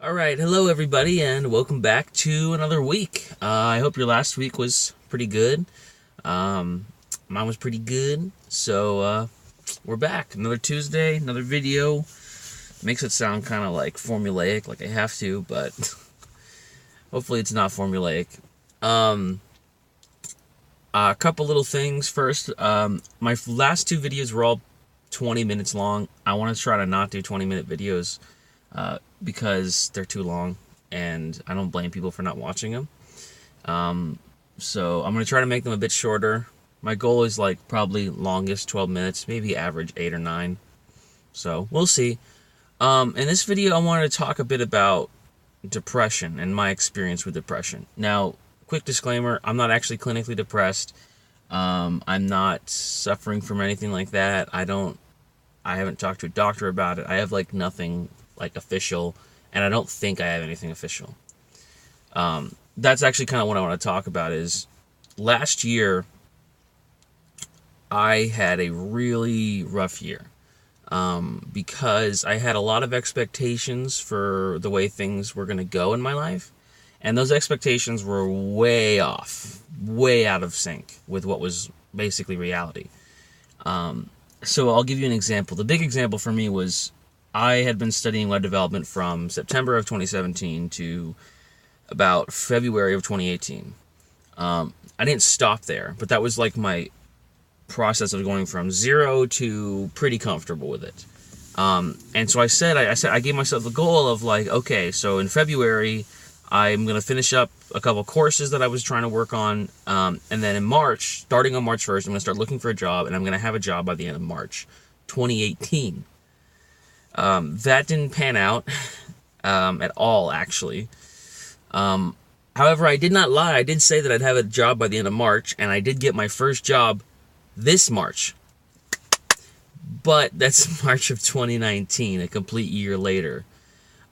All right, hello everybody, and welcome back to another week. I hope your last week was pretty good. Um, Mine was pretty good, so we're back. Another Tuesday, another video. Makes it sound kind of like formulaic, like I have to, but hopefully it's not formulaic. A couple little things first. My last two videos were all 20 minutes long. I want to try to not do 20-minute videos because they're too long, and I don't blame people for not watching them. So I'm going to try to make them a bit shorter. My goal is like probably longest 12 minutes, maybe average 8 or 9. So we'll see. In this video, I wanted to talk a bit about depression and my experience with depression. Now, quick disclaimer, I'm not actually clinically depressed. I'm not suffering from anything like that. I haven't talked to a doctor about it. I have like nothing like official, and I don't think I have anything official. That's actually kind of what I want to talk about is last year I had a really rough year. Because I had a lot of expectations for the way things were going to go in my life, and those expectations were way off, way out of sync with what was basically reality. So I'll give you an example. The big example for me was I had been studying web development from September of 2017 to about February of 2018. I didn't stop there, but that was like my process of going from zero to pretty comfortable with it. And so I gave myself the goal of like, okay, so in February, I'm going to finish up a couple courses that I was trying to work on. And then in March, starting on March 1st, I'm going to start looking for a job, and I'm going to have a job by the end of March 2018. That didn't pan out at all, actually. However, I did not lie. I did say that I'd have a job by the end of March, and I did get my first job this March. But that's March of 2019, a complete year later.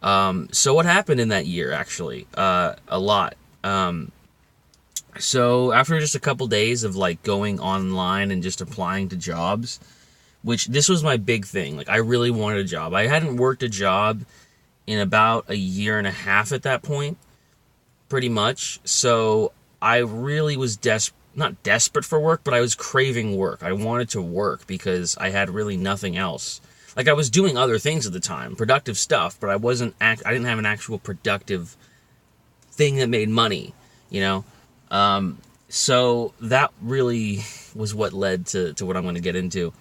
So what happened in that year, actually? A lot. So after just a couple days of like going online and just applying to jobs, which this was my big thing. Like I really wanted a job. I hadn't worked a job in about a year and a half at that point, pretty much. So I really was not desperate for work, but I was craving work. I wanted to work because I had really nothing else. Like I was doing other things at the time, productive stuff, but I didn't have an actual productive thing that made money, you know? So that really was what led to what I'm going to get into.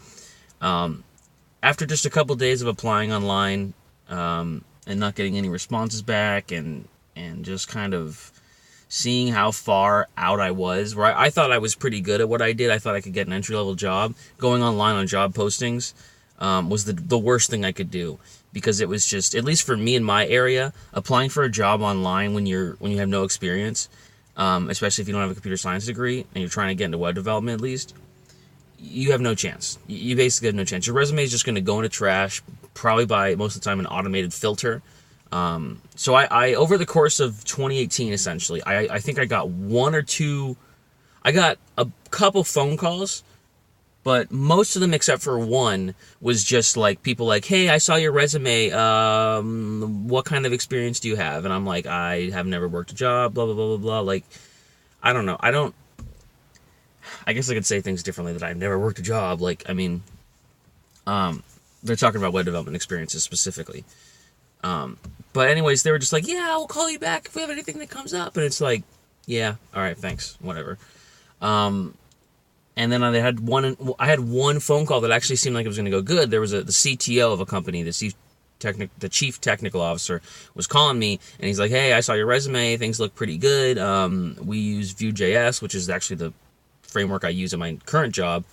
After just a couple days of applying online, and not getting any responses back and just kind of seeing how far out I was, where I thought I was pretty good at what I did. I thought I could get an entry-level job. Going online on job postings was the worst thing I could do, because it was just, at least for me in my area, applying for a job online when you have no experience, especially if you don't have a computer science degree and you're trying to get into web development at least, you have no chance. You basically have no chance. Your resume is just going to go into trash, probably by most of the time an automated filter. So I over the course of 2018, essentially, I think I got I got a couple phone calls, but most of them except for one was just like people like, hey, I saw your resume, what kind of experience do you have? And I'm like, I have never worked a job, blah, blah, blah, blah, blah. Like, I don't know. I guess I could say things differently, that I've never worked a job. Like, I mean, they're talking about web development experiences specifically. But anyways, they were just like, yeah, I'll call you back if we have anything that comes up. And it's like, yeah, all right, thanks, whatever. And then I had one phone call that actually seemed like it was going to go good. There was the CTO of a company, the chief technical officer, was calling me, and he's like, hey, I saw your resume, things look pretty good. We use Vue.js, which is actually the framework I use in my current job.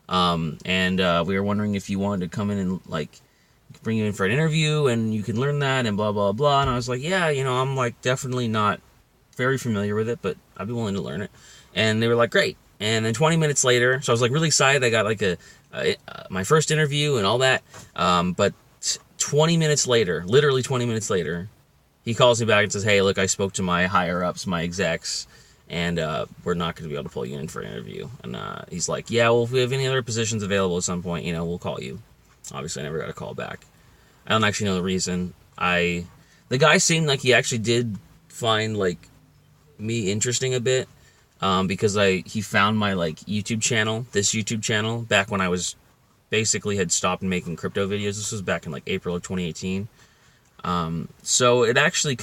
And we were wondering if you wanted to come in and like bring you in for an interview, and you can learn that, and blah, blah, blah. And I was like, yeah, I'm like definitely not very familiar with it, but I'd be willing to learn it. And they were like, great. And then 20 minutes later, so I was like really excited. I got like my first interview and all that. But 20 minutes later, literally 20 minutes later, he calls me back and says, hey, look, I spoke to my higher ups, my execs, and we're not going to be able to pull you in for an interview. And he's like, yeah, well, if we have any other positions available at some point, we'll call you. Obviously, I never got a call back. I don't actually know the reason. The The guy seemed like he actually did find like me interesting a bit, because he found my like this YouTube channel back when I was basically had stopped making crypto videos. This was back in like April of 2018. So it actually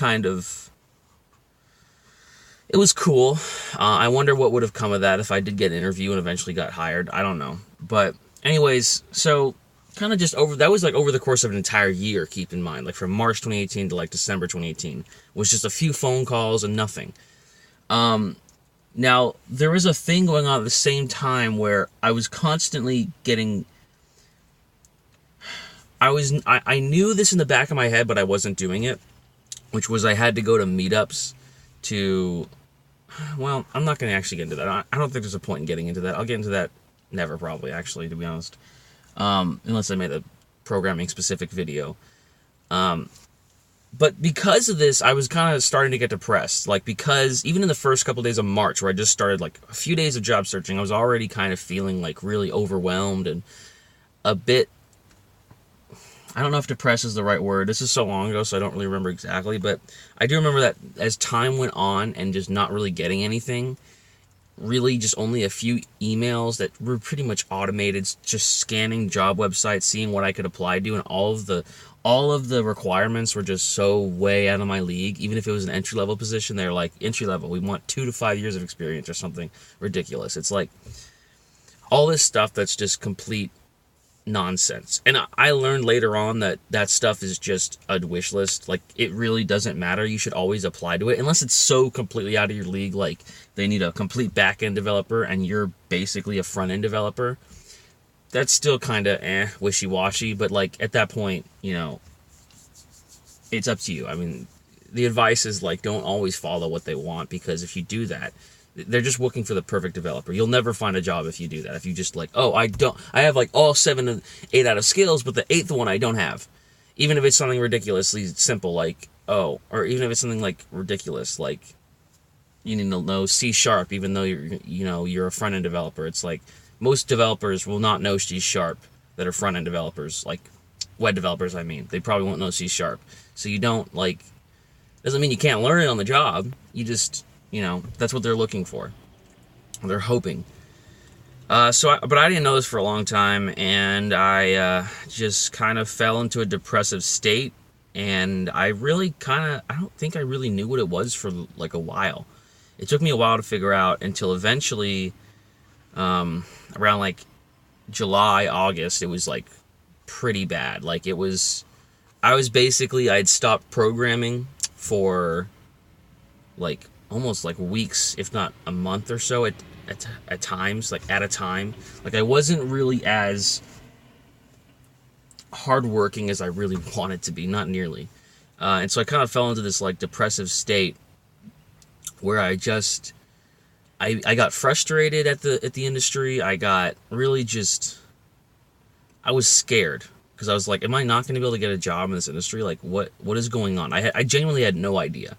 it was cool. I wonder what would have come of that if I did get an interview and eventually got hired. I don't know. But anyways, so kind of just that was like over the course of an entire year, keep in mind. Like from March 2018 to like December 2018 was just a few phone calls and nothing. Now, there was a thing going on at the same time where I was constantly getting... I knew this in the back of my head, but I wasn't doing it, which was I had to go to meetups to... Well, I'm not going to actually get into that. I don't think there's a point in getting into that. I'll get into that never, probably, actually, to be honest. Unless I made a programming-specific video. But because of this, I was kind of starting to get depressed. Like, because even in the first couple days of March, where I just started, like, a few days of job searching, I was already kind of feeling, like, really overwhelmed and a bit... I don't know if depressed is the right word. This is so long ago, so I don't really remember exactly. But I do remember that as time went on and just not really getting anything, really just only a few emails that were pretty much automated, just scanning job websites, seeing what I could apply to, and all of the requirements were just so way out of my league. Even if it was an entry-level position, they're like, entry-level, we want 2 to 5 years of experience or something ridiculous. It's like all this stuff that's just complete nonsense. And I learned later on that stuff is just a wish list. Like, it really doesn't matter. You should always apply to it unless it's so completely out of your league, like they need a complete back-end developer and you're basically a front-end developer. That's still kind of wishy-washy, but like at that point, you know, it's up to you. I mean, the advice is like, don't always follow what they want, because if you do that, they're just looking for the perfect developer. You'll never find a job if you do that. If you just like, oh, I have like all 7 and 8 out of skills, but the 8th one I don't have. Even if it's something ridiculously simple, like, or even if it's something like ridiculous, like you need to know C#, even though you're a front-end developer. It's like most developers will not know C# that are front-end developers, like web developers, I mean. They probably won't know C#. So you don't, like, doesn't mean you can't learn it on the job. You just... that's what they're looking for. They're hoping. But I didn't know this for a long time, and I just kind of fell into a depressive state, and I don't think I really knew what it was for, like, a while. It took me a while to figure out until eventually, around, like, July, August, it was, like, pretty bad. Like, I'd stopped programming for, like, almost like weeks, if not a month or so at times, like at a time. Like, I wasn't really as hardworking as I really wanted to be, not nearly. And so I kind of fell into this like depressive state where I got frustrated at the industry. I got really I was scared, because I was like, am I not going to be able to get a job in this industry? Like, what is going on? I genuinely had no idea.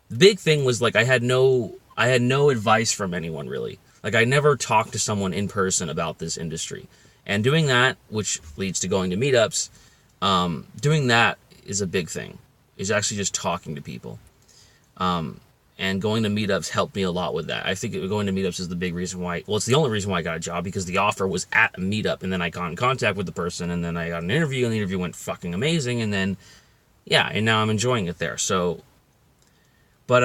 The big thing was, like, I had no advice from anyone, really. Like, I never talked to someone in person about this industry. And doing that, which leads to going to meetups, doing that is a big thing, is actually just talking to people. And going to meetups helped me a lot with that. I think going to meetups is the big reason why, well, it's the only reason why I got a job, because the offer was at a meetup, and then I got in contact with the person, and then I got an interview, and the interview went fucking amazing, and then, yeah, and now I'm enjoying it there, so... But,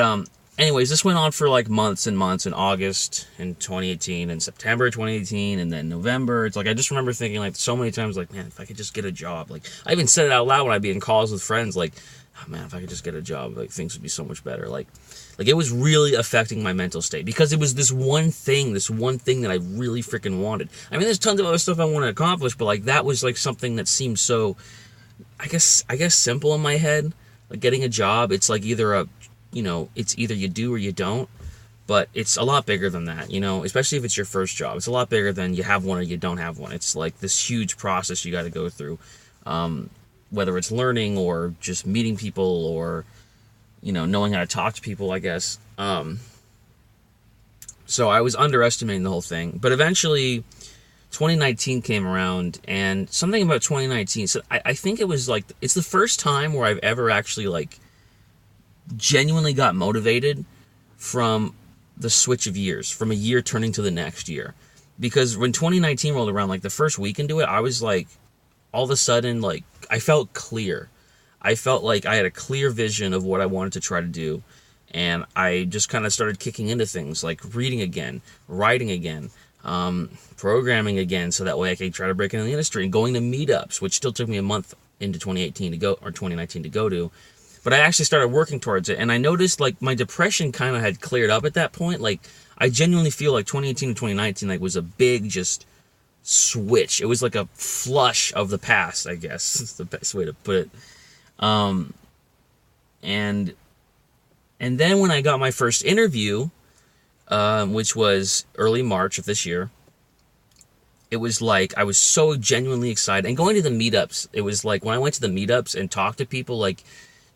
anyways, this went on for, like, months and months, in August in 2018, and September 2018, and then November. It's like, I just remember thinking, like, so many times, like, man, if I could just get a job. Like, I even said it out loud when I'd be in calls with friends, like, oh, man, if I could just get a job, like, things would be so much better. Like, it was really affecting my mental state, because it was this one thing that I really freaking wanted. I mean, there's tons of other stuff I want to accomplish, but, like, that was, like, something that seemed so, I guess simple in my head. Like, getting a job, it's, like, it's either you do or you don't, but it's a lot bigger than that, especially if it's your first job. It's a lot bigger than you have one or you don't have one. It's like this huge process you got to go through, whether it's learning or just meeting people or, knowing how to talk to people, I guess. So I was underestimating the whole thing, but eventually 2019 came around, and something about 2019, so I think it was like, it's the first time where I've ever actually, like, genuinely got motivated from the switch of years, from a year turning to the next year. Because when 2019 rolled around, like the first week into it, I was like, all of a sudden, like, I felt clear. I felt like I had a clear vision of what I wanted to try to do. And I just kind of started kicking into things like reading again, writing again, programming again, so that way I could try to break into the industry, and going to meetups, which still took me a month into 2018 to go, or 2019 to go to. But I actually started working towards it, and I noticed like my depression kind of had cleared up at that point. Like, I genuinely feel like 2018 and 2019 like was a big just switch. It was like a flush of the past, I guess. That's the best way to put it. And then when I got my first interview, which was early March of this year, it was like I was so genuinely excited. And going to the meetups, it was like when I went to the meetups and talked to people, like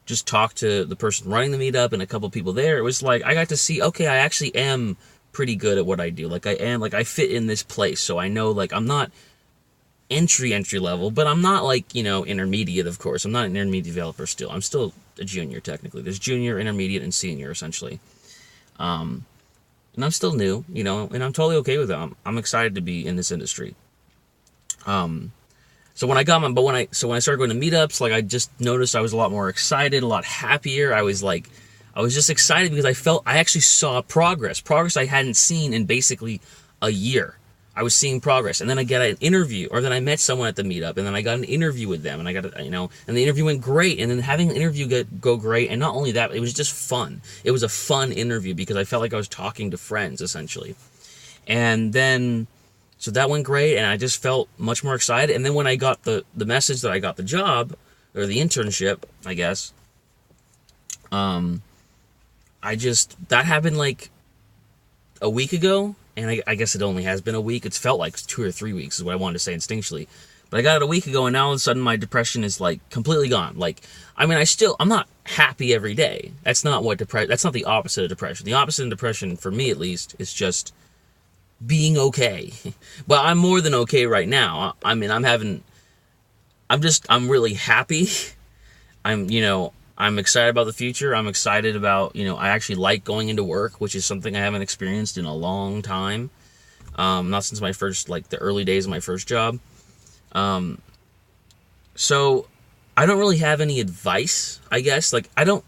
just talked to the person running the meetup and a couple people there, it was like I got to see, okay, I actually am pretty good at what I do. Like, I fit in this place. So I know, like, I'm not entry level, but I'm not like, intermediate, of course. I'm not an intermediate developer still. I'm still a junior, technically. There's junior, intermediate, and senior, essentially. And I'm still new, and I'm totally okay with it. I'm excited to be in this industry. So when I started going to meetups, like, I just noticed I was a lot more excited, a lot happier. I was just excited because I actually saw progress I hadn't seen in basically a year. I was seeing progress, and then I got an interview, or then I met someone at the meetup, and then I got an interview with them, and I got, and the interview went great, and then having an interview go great, and not only that, it was just fun. It was a fun interview because I felt like I was talking to friends, essentially. And then, so that went great, and I just felt much more excited, and then when I got the message that I got the job, or the internship, I guess, that happened like a week ago. And I guess it only has been a week. It's felt like 2 or 3 weeks is what I wanted to say instinctually. But I got it a week ago, and now all of a sudden my depression is like completely gone. Like, I mean, I'm not happy every day. That's not the opposite of depression. The opposite of depression, for me at least, is just being okay. But I'm more than okay right now. I mean, I'm really happy. I'm excited about the future. I'm excited about, I actually like going into work, which is something I haven't experienced in a long time. Not since my first, like, the early days of my first job. So I don't really have any advice, I guess. Like, when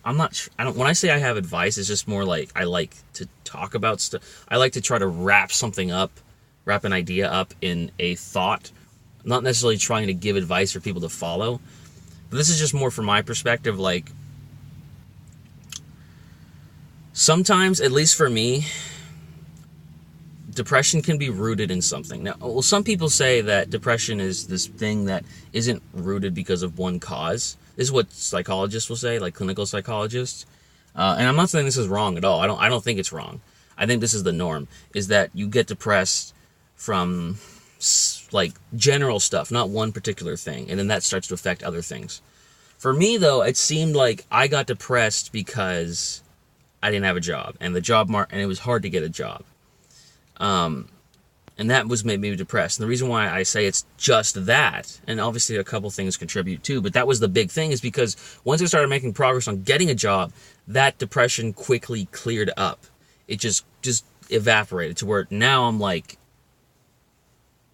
I say I have advice, it's just more like I like to talk about stuff. I like to try to wrap an idea up in a thought, not necessarily trying to give advice for people to follow. But this is just more from my perspective, like, sometimes, at least for me, depression can be rooted in something. Now, well, some people say that depression is this thing that isn't rooted because of one cause. This is what psychologists will say, like clinical psychologists. And I'm not saying this is wrong at all. I don't think it's wrong. I think this is the norm, is that you get depressed from like general stuff, not one particular thing, and then that starts to affect other things. For me, though, it seemed like I got depressed because I didn't have a job, and and it was hard to get a job, and that made me depressed. And the reason why I say it's just that, and obviously a couple things contribute too, but that was the big thing, is because once I started making progress on getting a job, that depression quickly cleared up. It just evaporated to where now I'm like,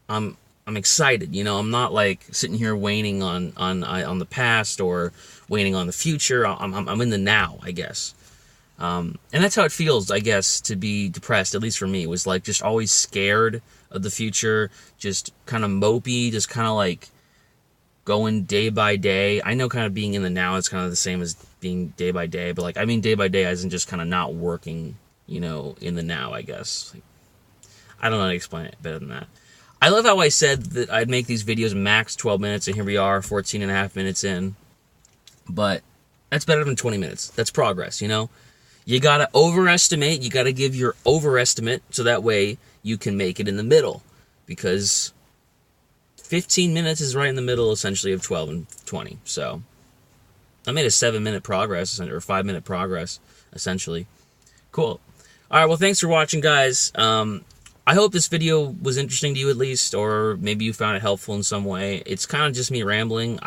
I'm excited, I'm not like sitting here waiting on the past or waiting on the future. I'm in the now, I guess. And that's how it feels, I guess, to be depressed, at least for me. It was like just always scared of the future, just kind of mopey, just kind of like going day by day. I know kind of being in the now is kind of the same as being day by day, but like, I mean day by day as in just kind of not working, in the now, I guess. Like, I don't know how to explain it better than that. I love how I said that I'd make these videos max 12 minutes, and here we are, 14 and a half minutes in. But that's better than 20 minutes. That's progress, You gotta overestimate, you gotta give your overestimate, so that way you can make it in the middle. Because 15 minutes is right in the middle, essentially, of 12 and 20. So, I made a 7-minute progress, or 5-minute progress, essentially. Cool. Alright, well, thanks for watching, guys. I hope this video was interesting to you, at least, or maybe you found it helpful in some way. It's kind of just me rambling.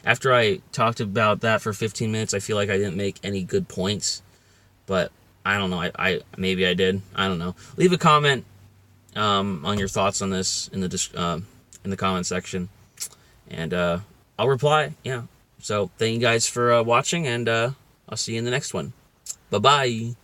After I talked about that for 15 minutes, I feel like I didn't make any good points. But I don't know. I maybe I did. I don't know. Leave a comment on your thoughts on this in the comment section, and I'll reply. Yeah. So thank you guys for watching, and I'll see you in the next one. Bye bye.